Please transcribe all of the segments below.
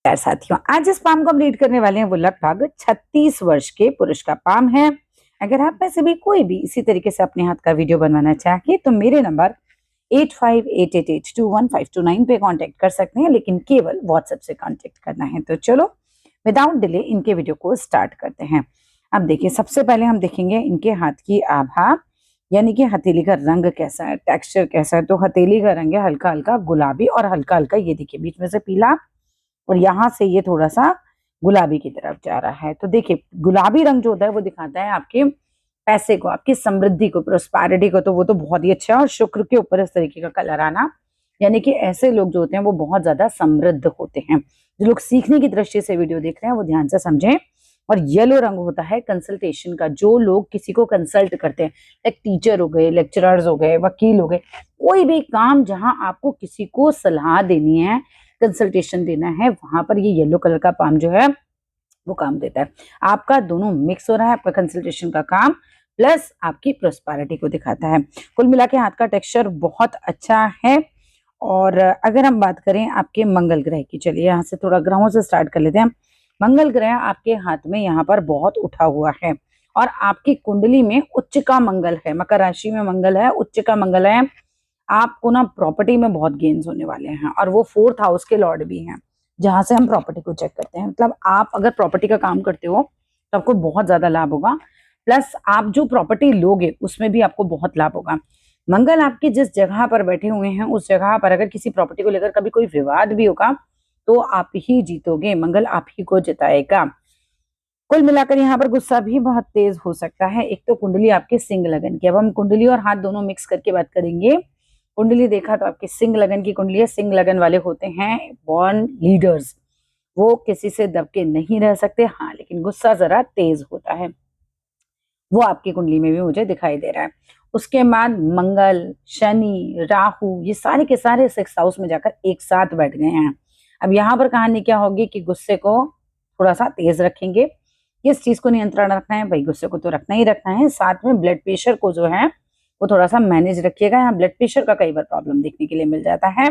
नमस्कार साथियों, आज जिस पाम को हम रीड करने वाले हैं वो लगभग 36 वर्ष के पुरुष का पाम है। अगर आप में से भी कोई भी इसी तरीके से अपने हाथ का वीडियो बनवाना चाहे तो मेरे नंबर 8588821529 पे कांटेक्ट कर सकते हैं, लेकिन केवल व्हाट्सएप से कांटेक्ट करना है। तो चलो विदाउट डिले इनके वीडियो को स्टार्ट करते हैं। अब देखिए, सबसे पहले हम देखेंगे इनके हाथ की आभा, यानी कि हथेली का रंग कैसा है, टेक्सचर कैसा है। तो हथेली का रंग है हल्का हल्का गुलाबी और हल्का हल्का ये देखिए बीच में से पीला, और यहाँ से ये थोड़ा सा गुलाबी की तरफ जा रहा है। तो देखिए, गुलाबी रंग जो होता है वो दिखाता है आपके पैसे को, आपकी समृद्धि को, प्रोस्पैरिटी को। तो वो तो बहुत ही अच्छा है। और शुक्र के ऊपर इस तरीके का कलर आना, यानी कि ऐसे लोग जो होते हैं वो बहुत ज्यादा समृद्ध होते हैं। जो लोग सीखने की दृष्टि से वीडियो देख रहे हैं वो ध्यान से समझें। और येलो रंग होता है कंसल्टेशन का। जो लोग किसी को कंसल्ट करते हैं, लाइक टीचर हो गए, लेक्चरर्स हो गए, वकील हो गए, कोई भी काम जहां आपको किसी को सलाह देनी है, कंसल्टेशन देना है, वहां पर ये येलो कलर का पाम जो है वो काम देता है। आपका दोनों मिक्स हो रहा है, आपका कंसल्टेशन का काम प्लस आपकी प्रोस्पेरिटी को दिखाता है। कुल मिला के हाथ का टेक्सचर बहुत अच्छा है। और अगर हम बात करें आपके मंगल ग्रह की, चलिए यहाँ से थोड़ा ग्रहों से स्टार्ट कर लेते हैं। मंगल ग्रह आपके हाथ में यहाँ पर बहुत उठा हुआ है, और आपकी कुंडली में उच्च का मंगल है। मकर राशि में मंगल है, उच्च का मंगल है। आपको ना प्रॉपर्टी में बहुत गेन्स होने वाले हैं, और वो 4th हाउस के लॉर्ड भी हैं, जहां से हम प्रॉपर्टी को चेक करते हैं। मतलब आप अगर प्रॉपर्टी का काम करते हो तो आपको बहुत ज्यादा लाभ होगा, प्लस आप जो प्रॉपर्टी लोगे उसमें भी आपको बहुत लाभ होगा। मंगल आपकी जिस जगह पर बैठे हुए हैं उस जगह पर अगर किसी प्रॉपर्टी को लेकर कभी कोई विवाद भी होगा तो आप ही जीतोगे, मंगल आप ही को जिताएगा। कुल मिलाकर यहाँ पर गुस्सा भी बहुत तेज हो सकता है। एक तो कुंडली आपके सिंह लगन की, अब हम कुंडली और हाथ दोनों मिक्स करके बात करेंगे। कुंडली देखा तो आपकी सिंह लगन की कुंडली है। सिंह लगन वाले होते हैं बॉर्न लीडर्स। वो किसी से दब के नहीं रह सकते, हाँ, लेकिन गुस्सा जरा तेज होता है। वो आपकी कुंडली में भी मुझे दिखाई दे रहा है। उसके बाद मंगल, शनि, राहु, ये सारे के सारे 6th हाउस में जाकर एक साथ बैठ गए हैं। अब यहाँ पर कहानी क्या होगी कि गुस्से को थोड़ा सा तेज रखेंगे। किस चीज को नियंत्रण रखना है भाई? गुस्से को तो रखना ही रखना है। साथ में ब्लड प्रेशर को जो है वो थोड़ा सा मैनेज रखिएगा। यहाँ ब्लड प्रेशर का कई बार प्रॉब्लम देखने के लिए मिल जाता है।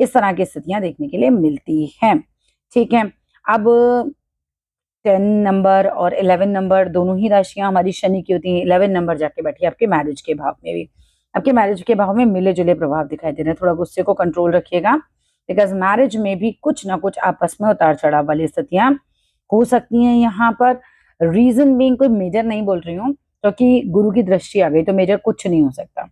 इस तरह की स्थितियां देखने के लिए मिलती हैं। ठीक है। अब 10 नंबर और 11 नंबर दोनों ही राशियां हमारी शनि की होती हैं। 11 नंबर जाके बैठी है आपके मैरिज के भाव में भी। आपके मैरिज के भाव में मिले जुले प्रभाव दिखाई दे रहे हैं। थोड़ा गुस्से को कंट्रोल रखिएगा, बिकॉज मैरिज में भी कुछ ना कुछ आपस में उतार चढ़ाव वाली स्थितियां हो सकती हैं। यहाँ पर रीजन बीइंग कोई मेजर नहीं बोल रही हूँ, क्योंकि गुरु की दृष्टि आ गई तो मेजर कुछ नहीं हो सकता,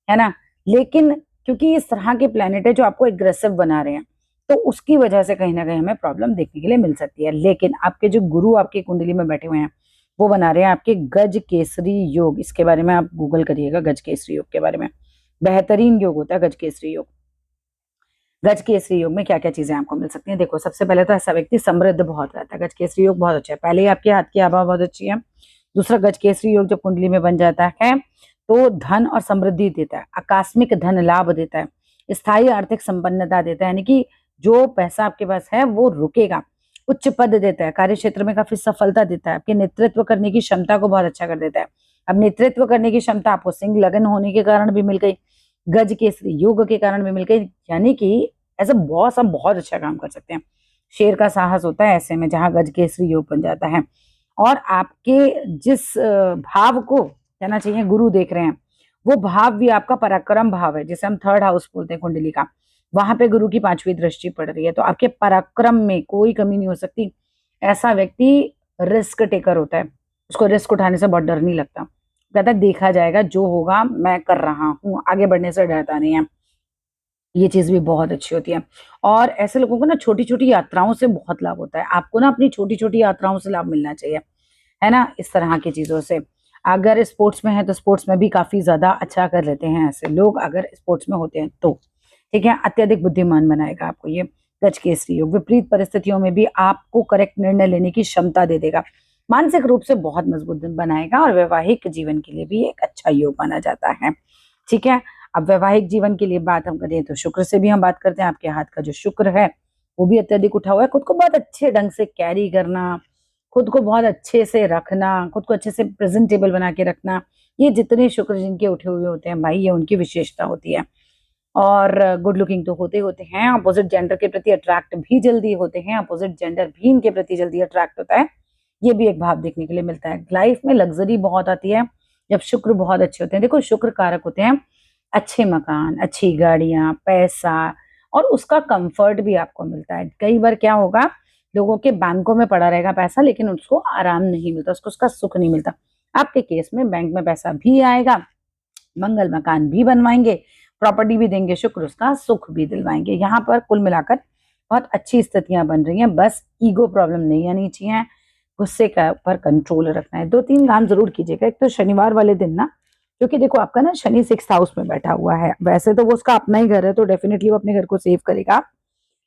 है ना। लेकिन क्योंकि इस तरह के प्लेनेट है जो आपको एग्रेसिव बना रहे हैं, तो उसकी वजह से कहीं ना कहीं हमें प्रॉब्लम देखने के लिए मिल सकती है। लेकिन आपके जो गुरु आपकी कुंडली में बैठे हुए हैं वो बना रहे हैं आपके गज केसरी योग। इसके बारे में आप गूगल करिएगा, गज केसरी योग के बारे में। बेहतरीन योग होता है गज केसरी योग। गज केसरी योग में क्या क्या चीजें आपको मिल सकती हैं? देखो, सबसे पहले तो ऐसा व्यक्ति समृद्ध बहुत रहता है। गज केसरी योग बहुत अच्छा है। पहले ही आपके हाथ की आभा बहुत अच्छी है। दूसरा, गज केसरी योग जब कुंडली में बन जाता है तो धन और समृद्धि देता है, आकस्मिक धन लाभ देता है, स्थायी आर्थिक संपन्नता देता है, यानी कि जो पैसा आपके पास है वो रुकेगा। उच्च पद देता है, कार्य क्षेत्र में काफी सफलता देता है, आपके नेतृत्व करने की क्षमता को बहुत अच्छा कर देता है। अब नेतृत्व करने की क्षमता आपको सिंह लगन होने के कारण भी मिल गई, गज केसरी योग के कारण भी मिल गई, यानी कि एज अ बॉस आप बहुत अच्छा काम कर सकते हैं। शेर का साहस होता है ऐसे में जहां गज केसरी योग बन जाता है। और आपके जिस भाव को कहना चाहिए गुरु देख रहे हैं, वो भाव भी आपका पराक्रम भाव है, जिसे हम 3rd हाउस बोलते हैं कुंडली का। वहां पे गुरु की 5वीं दृष्टि पड़ रही है, तो आपके पराक्रम में कोई कमी नहीं हो सकती। ऐसा व्यक्ति रिस्क टेकर होता है, उसको रिस्क उठाने से बहुत डर नहीं लगता। कहता है देखा जाएगा, जो होगा मैं कर रहा हूँ, आगे बढ़ने से डरता नहीं है। ये चीज भी बहुत अच्छी होती है। और ऐसे लोगों को ना छोटी छोटी यात्राओं से बहुत लाभ होता है। आपको ना अपनी छोटी छोटी यात्राओं से लाभ मिलना चाहिए, है ना, इस तरह की चीजों से। अगर स्पोर्ट्स में है तो स्पोर्ट्स में भी काफी ज्यादा अच्छा कर लेते हैं ऐसे लोग, अगर स्पोर्ट्स में होते हैं तो। ठीक है। अत्यधिक बुद्धिमान बनाएगा आपको ये गज केसरी योग। विपरीत परिस्थितियों में भी आपको करेक्ट निर्णय लेने की क्षमता दे देगा। मानसिक रूप से बहुत मजबूत बनाएगा, और वैवाहिक जीवन के लिए भी एक अच्छा योग माना जाता है। ठीक है। अब वैवाहिक जीवन के लिए बात हम करें तो शुक्र से भी हम बात करते हैं। आपके हाथ का जो शुक्र है वो भी अत्यधिक उठा हुआ है। खुद को बहुत अच्छे ढंग से कैरी करना, खुद को बहुत अच्छे से रखना, खुद को अच्छे से प्रेजेंटेबल बना के रखना, ये जितने शुक्र जिनके उठे हुए होते हैं भाई, ये उनकी विशेषता होती है। और गुड लुकिंग तो होते होते हैं, अपोजिट जेंडर के प्रति अट्रैक्ट भी जल्दी होते हैं, अपोजिट जेंडर भी इनके प्रति जल्दी अट्रैक्ट होता है, ये भी एक भाव देखने के लिए मिलता है। लाइफ में लग्जरी बहुत आती है जब शुक्र बहुत अच्छे होते हैं। देखो शुक्र कारक होते हैं अच्छे मकान, अच्छी गाड़ियां, पैसा, और उसका कंफर्ट भी आपको मिलता है। कई बार क्या होगा, लोगों के बैंकों में पड़ा रहेगा पैसा लेकिन उसको आराम नहीं मिलता, उसको उसका सुख नहीं मिलता। आपके केस में बैंक में पैसा भी आएगा, मंगल मकान भी बनवाएंगे, प्रॉपर्टी भी देंगे, शुक्र उसका सुख भी दिलवाएंगे। यहाँ पर कुल मिलाकर बहुत अच्छी स्थितियां बन रही हैं। बस ईगो प्रॉब्लम नहीं आनी चाहिए, गुस्से का पर कंट्रोल रखना है। 2-3 काम जरूर कीजिएगा। एक तो शनिवार वाले दिन ना, क्योंकि देखो आपका ना शनि 6th हाउस में बैठा हुआ है, वैसे तो वो उसका अपना ही घर है तो डेफिनेटली वो अपने घर को सेव करेगा,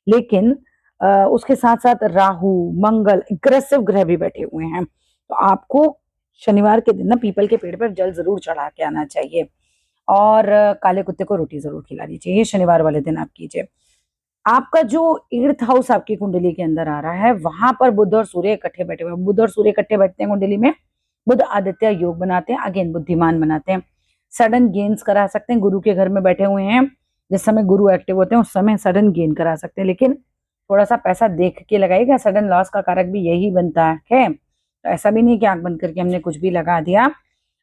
लेकिन उसके साथ साथ राहु, मंगल, एग्रेसिव ग्रह भी बैठे हुए हैं। तो आपको शनिवार के दिन ना पीपल के पेड़ पर जल जरूर चढ़ा के आना चाहिए, और काले कुत्ते को रोटी जरूर खिलानी चाहिए। शनिवार वाले दिन आप कीजिए। आपका जो 8th हाउस आपकी कुंडली के अंदर आ रहा है, वहां पर बुध और सूर्य इकट्ठे बैठे हुए हैं। बुध और सूर्य इकट्ठे बैठते हैं कुंडली में, बुध आदित्य योग बनाते हैं, अगेन बुद्धिमान बनाते हैं, सडन गेन्स करा सकते हैं। गुरु के घर में बैठे हुए हैं, जिस समय गुरु एक्टिव होते हैं उस समय सडन गेन करा सकते हैं, लेकिन थोड़ा सा पैसा देख के लगाइएगा। सडन लॉस का कारक भी यही बनता है, तो ऐसा भी नहीं कि आंख बंद करके हमने कुछ भी लगा दिया।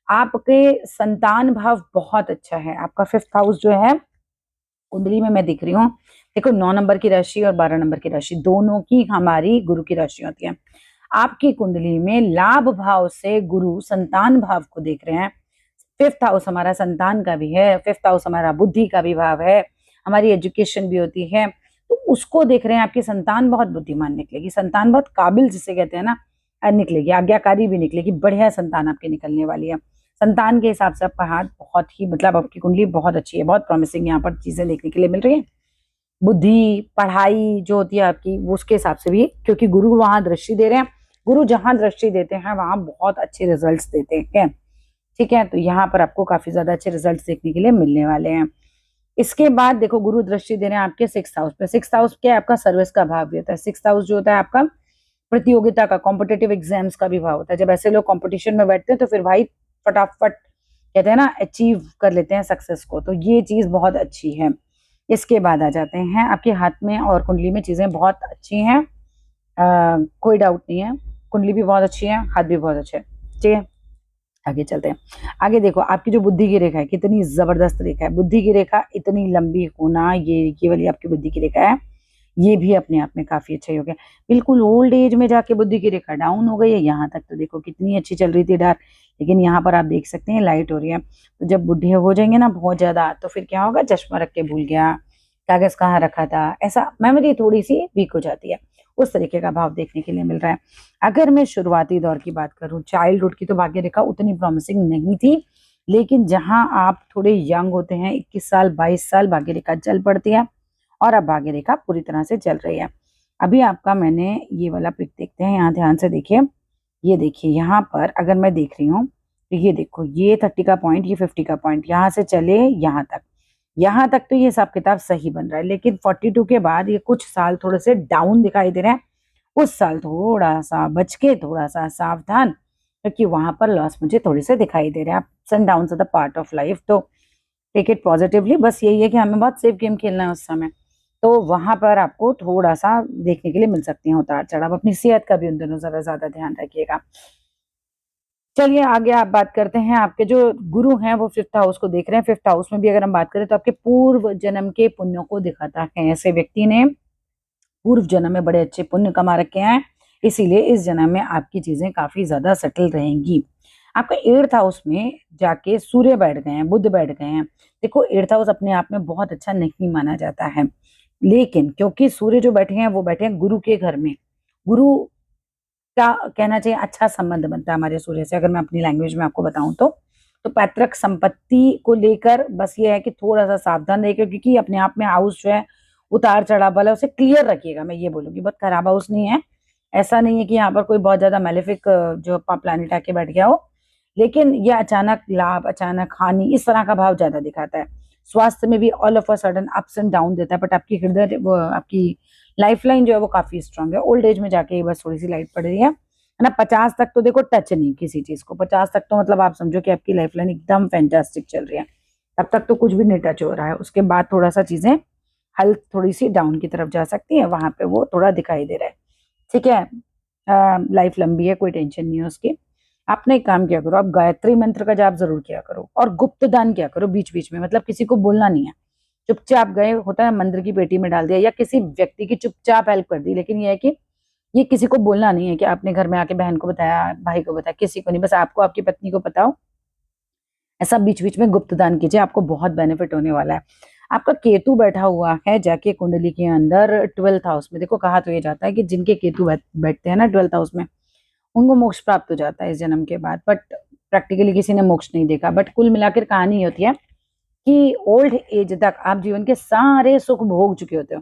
आपके संतान भाव बहुत अच्छा है। आपका 5th हाउस जो है कुंडली में मैं दिख रही हूँ, देखो 9 नंबर की राशि और 12 नंबर की राशि दोनों की हमारी गुरु की राशि होती है। आपकी कुंडली में लाभ भाव से गुरु संतान भाव को देख रहे हैं। 5th हाउस हमारा संतान का भी है, 5th हाउस हमारा बुद्धि का भी भाव है, हमारी एजुकेशन भी होती है, तो उसको देख रहे हैं। आपकी संतान बहुत बुद्धिमान निकलेगी, संतान बहुत काबिल जिसे कहते हैं ना निकलेगी, आज्ञाकारी भी निकलेगी, बढ़िया संतान आपकी निकलने वाली है। संतान के हिसाब से आपका हाथ बहुत ही, मतलब आपकी कुंडली बहुत अच्छी है, बहुत प्रॉमिसिंग यहाँ पर चीजें देखने के लिए मिल रही है। बुद्धि, पढ़ाई जो होती है आपकी, वो उसके हिसाब से भी, क्योंकि गुरु वहां दृष्टि दे रहे हैं, गुरु जहां दृष्टि देते हैं वहां बहुत अच्छे रिजल्ट्स देते हैं। ठीक है, तो यहाँ पर आपको काफी ज्यादा अच्छे रिजल्ट्स देखने के लिए मिलने वाले हैं। इसके बाद देखो गुरु दृष्टि दे रहे हैं आपके 6th हाउस पे। 6th हाउस क्या है आपका, सर्विस का भाव भी होता है। 6th हाउस जो होता है आपका प्रतियोगिता का, कॉम्पिटेटिव एग्जाम्स का भी भाव होता है। जब ऐसे लोग कॉम्पिटिशन में बैठते हैं तो फिर भाई फटाफट कहते हैं ना अचीव कर लेते हैं सक्सेस को, तो ये चीज बहुत अच्छी है। इसके बाद आ जाते हैं आपके हाथ में और कुंडली में चीजें बहुत अच्छी हैं, कोई डाउट नहीं है, कुंडली भी बहुत अच्छी है, हाथ भी बहुत अच्छे है। ठीक है, आगे चलते हैं। आगे देखो आपकी जो बुद्धि की रेखा है कितनी जबरदस्त रेखा है। बुद्धि की रेखा इतनी लंबी होना, ये वाली आपकी बुद्धि की रेखा है, ये भी अपने आप में काफी अच्छा हो गया। बिल्कुल ओल्ड एज में जाके बुद्धि की रेखा डाउन हो गई है, यहाँ तक तो देखो कितनी अच्छी चल रही थी डार्क, लेकिन यहाँ पर आप देख सकते हैं लाइट हो रही है। तो जब बुढ़े हो जाएंगे ना बहुत ज्यादा, तो फिर क्या होगा, चश्मा रख के भूल गया, कागज कहाँ रखा था, ऐसा मेमोरी थोड़ी सी वीक हो जाती है, उस तरीके का भाव देखने के लिए मिल रहा है। अगर मैं शुरुआती दौर की बात करूं, चाइल्डहुड की तो भाग्य रेखा उतनी प्रॉमिसिंग नहीं थी, लेकिन जहां आप थोड़े यंग होते हैं, 21 साल 22 साल, भाग्य रेखा चल पड़ती है, और अब भाग्य रेखा पूरी तरह से चल रही है। अभी आपका मैंने ये वाला पिक देखते हैं, यहाँ ध्यान से देखिए, ये देखिए यहाँ पर अगर मैं देख रही हूँ तो ये देखो, ये 30 का पॉइंट, ये 50 का पॉइंट, यहाँ से चले यहाँ तक तो ये हिसाब किताब सही बन रहा है, लेकिन 42 के बाद ये कुछ साल थोड़े से डाउन दिखाई दे रहे हैं। उस साल थोड़ा सा बच के, थोड़ा सा सावधान, क्योंकि वहां पर लॉस मुझे थोड़े से दिखाई दे रहे हैं। Ups and downs are the part of life, तो टेक इट पॉजिटिवली। बस यही है कि हमें बहुत सेफ गेम खेलना है उस समय, तो वहां पर आपको थोड़ा सा देखने के लिए मिल सकती है उतार चढ़ाव। अपनी सेहत का भी उन दिनों जरा ज्यादा ध्यान रखिएगा। चलिए आगे आप बात करते हैं। आपके जो गुरु हैं वो 5th हाउस को देख रहे हैं। 5th हाउस में भी अगर हम बात करें तो आपके पूर्व जन्म के पुण्यों को दिखाता है। ऐसे व्यक्ति ने पूर्व जन्म में बड़े अच्छे पुण्य कमा रखे हैं, इसीलिए इस जन्म में आपकी चीजें काफी ज्यादा सेटल रहेंगी। आपका 8th हाउस में जाके सूर्य बैठ गए हैं, बुध बैठ गए हैं। देखो 8th हाउस अपने आप में बहुत अच्छा नहीं माना जाता है, लेकिन क्योंकि सूर्य जो बैठे हैं वो बैठे हैं गुरु के घर में, गुरु का कहना चाहिए अच्छा संबंध बनता है हमारे सूर्य से। अगर मैं अपनी लैंग्वेज में आपको बताऊं तो पैतृक संपत्ति को लेकर बस ये है कि थोड़ा सा सावधान रहिएगा, क्योंकि अपने आप में हाउस जो है उतार चढ़ाव वाला, उसे क्लियर रखिएगा। मैं ये बोलूंगी बहुत खराब हाउस नहीं है, ऐसा नहीं है कि यहाँ पर कोई बहुत ज्यादा मेलेफिक जो प्लानिट आके बैठ गया हो, लेकिन यह अचानक लाभ, अचानक हानि, इस तरह का भाव ज्यादा दिखाता है। स्वास्थ्य में भी all of a sudden ups and down देता है, बट आपकी हृदय, आपकी लाइफ लाइन जो है वो काफी स्ट्रांग है। ओल्ड एज में जाके बस थोड़ी सी लाइट पड़ रही है ना। 50 तक तो देखो टच नहीं किसी चीज को, 50 तक तो मतलब आप समझो कि आपकी लाइफ लाइन एकदम फैंटास्टिक चल रही है, तब तक तो कुछ भी नहीं टच हो रहा है, उसके बाद थोड़ा सा चीजें हेल्थ थोड़ी सी डाउन की तरफ जा सकती है, वहां पे वो थोड़ा दिखाई दे रहा है। ठीक है, लाइफ लंबी है, कोई टेंशन नहीं है उसकी। आपने एक काम किया करो, आप गायत्री मंत्र का जाप जरूर किया करो और गुप्त दान किया करो बीच बीच में, मतलब किसी को बोलना नहीं है। चुपचाप गए, होता है मंदिर की पेटी में डाल दिया या किसी व्यक्ति की चुपचाप हेल्प कर दी, लेकिन ये है कि ये किसी को बोलना नहीं है कि आपने घर में आके बहन को बताया, भाई को बताया, किसी को नहीं, बस आपको आपकी पत्नी को पता हो। ऐसा बीच बीच में गुप्त दान कीजिए, आपको बहुत बेनिफिट होने वाला है। आपका केतु बैठा हुआ है जाके कुंडली के अंदर 12th हाउस में। देखो कहा तो ये जाता है कि जिनके केतु बैठते हैं ना 12th हाउस में, उनको मोक्ष प्राप्त हो जाता है इस जन्म के बाद, बट प्रैक्टिकली किसी ने मोक्ष नहीं देखा। बट कुल मिलाकर कहानी ये होती है कि ओल्ड एज तक आप जीवन के सारे सुख भोग चुके होते हो,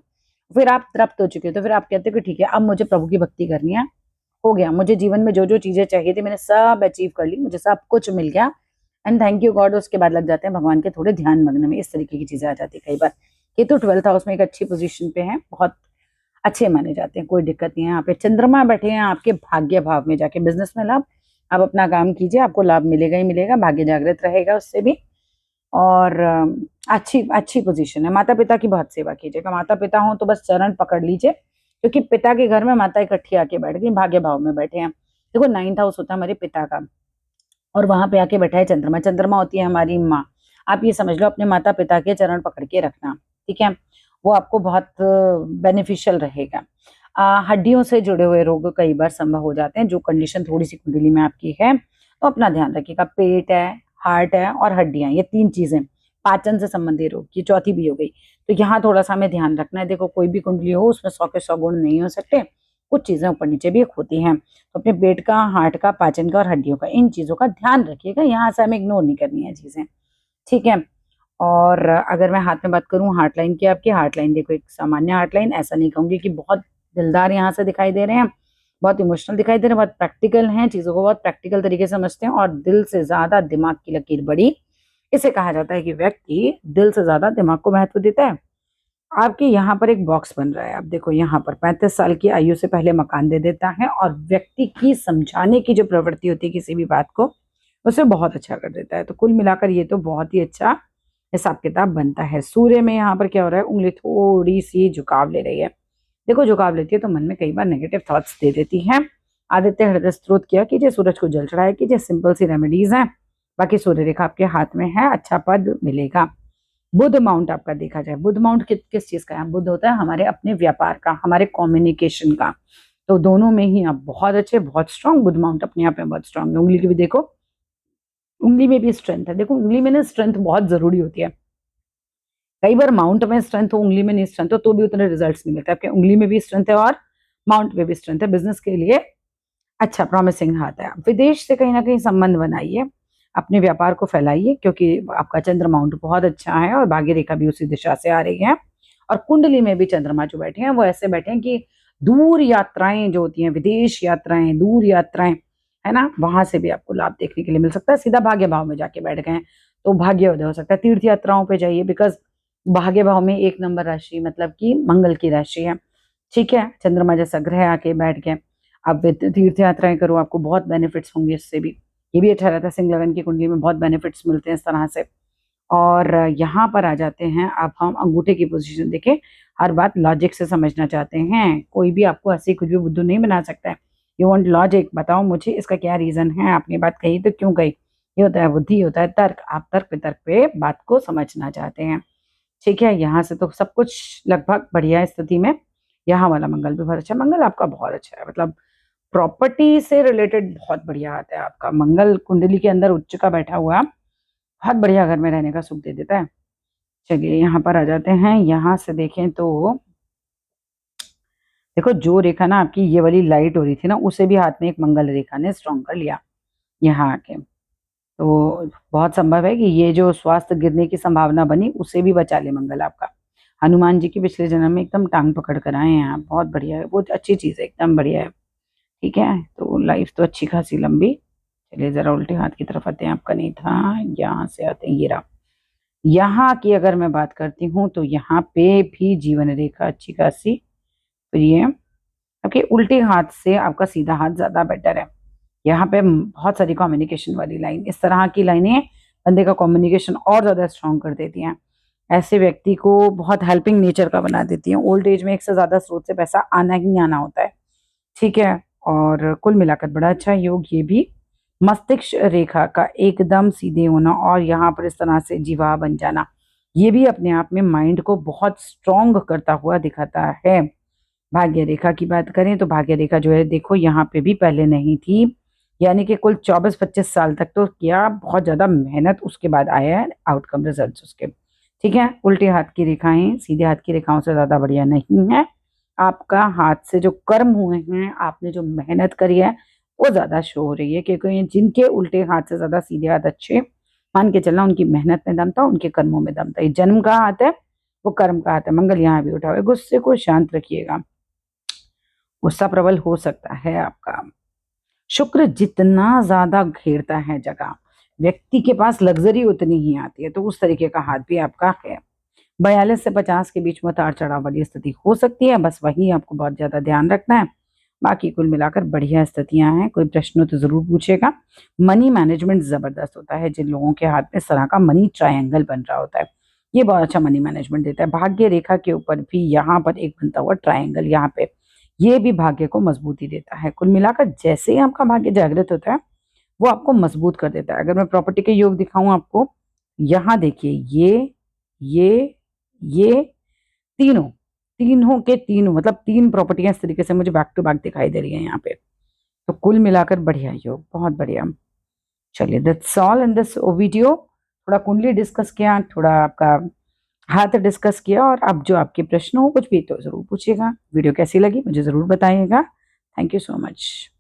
फिर आप तृप्त हो चुके हो, तो फिर आप कहते हो कि ठीक है अब मुझे प्रभु की भक्ति करनी है, हो गया, मुझे जीवन में जो जो चीजें चाहिए थी मैंने सब अचीव कर ली, मुझे सब कुछ मिल गया, एंड थैंक यू गॉड। उसके बाद लग जाते हैं भगवान के थोड़े ध्यान मग्न में, इस तरीके की चीजें आ जाती है कई बार। ये तो 12th हाउस में एक अच्छी पोजीशन पे है, बहुत अच्छे माने जाते हैं, कोई दिक्कत नहीं है। यहाँ पे चंद्रमा बैठे हैं आपके भाग्य भाव में जाके, बिजनेस में लाभ, आप अपना काम कीजिए, आपको लाभ मिलेगा ही मिलेगा, भाग्य जागृत रहेगा उससे भी। और अच्छी अच्छी पोजीशन है। माता पिता की बहुत सेवा कीजिएगा, माता पिता हो तो बस चरण पकड़ लीजिए, क्योंकि पिता के घर में माता इकट्ठी आके बैठ गई, भाग्य भाव में बैठे हैं। देखो 9th हाउस होता है हमारे पिता का, और वहां पे आके बैठा है चंद्रमा। चंद्रमा होती है हमारी माँ। आप ये समझ लो अपने माता पिता के चरण पकड़ के रखना, ठीक है, वो आपको बहुत बेनिफिशियल रहेगा। हड्डियों से जुड़े हुए रोग कई बार संभव हो जाते हैं, जो कंडीशन थोड़ी सी कुंडली में आपकी है, तो अपना ध्यान रखिएगा। पेट है, हार्ट है और हड्डियां, ये 3 चीजें, पाचन से संबंधित रोग, ये चौथी भी हो गई, तो यहाँ थोड़ा सा हमें ध्यान रखना है। देखो कोई भी कुंडली हो उसमें 100 के 100 गुण नहीं हो सकते, कुछ चीजें ऊपर नीचे भी होती हैं, तो अपने पेट का, हार्ट का, पाचन का और हड्डियों का, इन चीजों का ध्यान रखिएगा, यहाँ से हमें इग्नोर नहीं करनी है चीजें, ठीक है। और अगर मैं हाथ में बात करूं हार्ट लाइन की, आपकी हार्ट लाइन देखो एक सामान्य हार्ट लाइन, ऐसा नहीं कहूंगी कि बहुत दिलदार यहाँ से दिखाई दे रहे हैं, बहुत इमोशनल दिखाई दे रहे हैं, बहुत प्रैक्टिकल हैं, चीजों को बहुत प्रैक्टिकल तरीके से समझते हैं, और दिल से ज्यादा दिमाग की लकीर बड़ी। इसे कहा जाता है कि व्यक्ति दिल से ज्यादा दिमाग को महत्व देता है। आपके यहाँ पर एक बॉक्स बन रहा है, आप देखो यहाँ पर 35 साल की आयु से पहले मकान दे देता है, और व्यक्ति की समझाने की जो प्रवृत्ति होती है किसी भी बात को, उसे बहुत अच्छा कर देता है। तो कुल मिलाकर ये तो बहुत ही अच्छा हिसाब किताब बनता है। सूर्य में यहाँ पर क्या हो रहा है, उंगली थोड़ी सी झुकाव ले रही है। देखो झुकाव लेती है तो मन में कई बार नेगेटिव थॉट्स दे देती है। आदित्य हृदय स्त्रोत किया कीजिए, सूरज को जल चढ़ाया कीजिए, सिंपल सी रेमेडीज हैं। बाकी सूर्य रेखा आपके हाथ में है, अच्छा पद मिलेगा। बुध माउंट आपका देखा जाए, बुध माउंट किस चीज का है, बुध होता है हमारे अपने व्यापार का, हमारे कम्युनिकेशन का, तो दोनों में ही आप बहुत अच्छे, बहुत स्ट्रांग। बुध माउंट अपने आप में बहुत स्ट्रांग है। उंगली की भी देखो, उंगली में भी स्ट्रेंथ है। देखो उंगली में ना स्ट्रेंथ बहुत जरूरी होती है, कई बार माउंट में स्ट्रेंथ हो, उंगली में नहीं स्ट्रेंथ हो, तो भी उतने रिजल्ट्स नहीं मिलते। आपके उंगली में भी स्ट्रेंथ है और माउंट में भी स्ट्रेंथ है, बिजनेस के लिए अच्छा प्रॉमिसिंग हाथ है। विदेश से कहीं ना कहीं संबंध बनाइए, अपने व्यापार को फैलाइए, क्योंकि आपका चंद्र माउंट बहुत अच्छा है और भाग्य रेखा भी उसी दिशा से आ रही है। और कुंडली में भी चंद्रमा जो बैठे हैं वो ऐसे बैठे हैं कि दूर यात्राएं जो होती हैं, विदेश यात्राएं, दूर यात्राएं, है ना, वहां से भी आपको लाभ देखने के लिए मिल सकता है। सीधा भाग्य भाव में जाके बैठ गए हैं तो भाग्योदय हो सकता है। तीर्थ यात्राओं पे जाइए, बिकॉज भाग्य भाव में 1 नंबर राशि मतलब कि मंगल की राशि है, ठीक है, चंद्रमा जैसा ग्रह आके बैठ गए। आप तीर्थ यात्राएं करो, आपको बहुत बेनिफिट्स होंगे इससे भी, ये भी अच्छा रहता है। सिंह लगन की कुंडली में बहुत बेनिफिट्स मिलते हैं इस तरह से। और यहाँ पर आ जाते हैं, अब हम अंगूठे की पोजीशन देखें। हर बात लॉजिक से समझना चाहते हैं, कोई भी आपको ऐसे कुछ भी बुद्धू नहीं बना सकता है। यू वांट लॉजिक, बताओ मुझे इसका क्या रीजन है, आपने बात कही तो क्यों कही, ये होता है बुद्धि, होता है तर्क, आप तर्क वितर्क पे बात को समझना चाहते हैं, ठीक है। यहाँ से तो सब कुछ लगभग बढ़िया स्थिति में। यहाँ वाला मंगल भी बहुत अच्छा, मंगल आपका बहुत अच्छा है, मतलब प्रॉपर्टी से रिलेटेड बहुत बढ़िया आता है आपका मंगल। कुंडली के अंदर उच्च का बैठा हुआ बहुत बढ़िया घर में रहने का सुख दे देता है। चलिए यहाँ पर आ जाते हैं, यहाँ से देखें तो देखो जो रेखा ना आपकी ये वाली लाइट हो रही थी ना, उसे भी हाथ में एक मंगल रेखा ने स्ट्रॉन्ग कर लिया यहाँ आके। तो बहुत संभव है कि ये जो स्वास्थ्य गिरने की संभावना बनी उसे भी बचा ले मंगल आपका। हनुमान जी की पिछले जन्म में एकदम टांग पकड़ कर आए हैं आप, बहुत बढ़िया है, बहुत अच्छी चीज है, एकदम बढ़िया है, ठीक है। तो लाइफ तो अच्छी खासी लंबी। चलिए जरा उल्टे हाथ की तरफ आते हैं, आपका नहीं था, यहाँ से आते हैं, ये रहा। यहाँ की अगर मैं बात करती हूँ तो यहाँ पे भी जीवन रेखा अच्छी खासी प्रिय है। आपके उल्टे हाथ से आपका सीधा हाथ ज्यादा बेटर है। यहाँ पे बहुत सारी कम्युनिकेशन वाली लाइन, इस तरह की लाइनें बंदे का कम्युनिकेशन और ज़्यादा स्ट्रॉन्ग कर देती हैं। ऐसे व्यक्ति को बहुत हेल्पिंग नेचर का बना देती हैं। ओल्ड एज में एक से ज़्यादा स्रोत से पैसा आना ही आना होता है, ठीक है? और कुल मिलाकर बड़ा अच्छा योग ये भी। मस्तिष्क रेखा का एकदम सीधे होना और यहाँ पर इस तरह से जीवा बन जाना, ये भी अपने आप में माइंड को बहुत स्ट्रॉन्ग करता हुआ दिखाता है। भाग्य रेखा की बात करें तो भाग्य रेखा जो है देखो यहाँ पे भी पहले नहीं थी, यानी कि कुल 24-25 साल तक तो किया, बहुत ज़्यादा मेहनत उसके बाद आया है आउटकम रिजल्ट्स उसके, ठीक है? उल्टे हाथ की रेखाएँ सीधे हाथ की रेखाओं से ज़्यादा बढ़िया नहीं है। आपका हाथ से जो कर्म हुए हैं, आपने जो मेहनत करी है, वो ज़्यादा शो हो रही है, क्योंकि जिनके उल्टे हाथ से ज़्यादा सीधे हाथ अच्छे, मान के चलना उनकी मेहनत में दम था, उनके कर्मों में दम था। ये जन्म का हाथ है, वो कर्म का हाथ है। मंगल यहाँ भी उठा हुआ है। गुस्से को शांत रखिएगा, गुस्सा प्रबल हो सकता है आपका। शुक्र जितना ज़्यादा घेरता है जगह, व्यक्ति के पास लग्ज़री उतनी ही आती है, तो उस तरीके का हाथ भी आपका है। 42 से 50 के बीच में उतार-चढ़ाव वाली स्थिति हो सकती है, बस वही आपको बहुत ज़्यादा ध्यान रखना है। बाकी कुल मिलाकर बढ़िया स्थितियाँ हैं, कोई प्रश्न हो तो ज़रूर पूछिएगा। मनी मैनेजमेंट ज़बरदस्त होता है, जिन लोगों के हाथ में इस तरह का मनी ट्रायंगल बन रहा होता है, ये बहुत अच्छा मनी मैनेजमेंट देता है। भाग्य रेखा के ऊपर भी यहाँ पर एक बनता हुआ ट्रायंगल यहाँ पे, ये भी भाग्य को मजबूती देता है। कुल मिलाकर जैसे ही आपका भाग्य जागृत होता है, वो आपको मजबूत कर देता है। अगर मैं प्रॉपर्टी के योग दिखाऊँ आपको, यहाँ देखिए ये तीनों, तीनों के तीनों मतलब 3 प्रॉपर्टियाँ इस तरीके से मुझे बैक टू बैक दिखाई दे रही हैं यहाँ पे। तो कुल मिलाकर बढ़िया योग, बहुत बढ़िया। चलिए that's all in this video. थोड़ा कुंडली डिस्कस किया, थोड़ा आपका हाथ डिस्कस किया, और अब जो आपके प्रश्न हो कुछ भी तो ज़रूर पूछिएगा। वीडियो कैसी लगी मुझे ज़रूर बताइएगा। Thank you so much.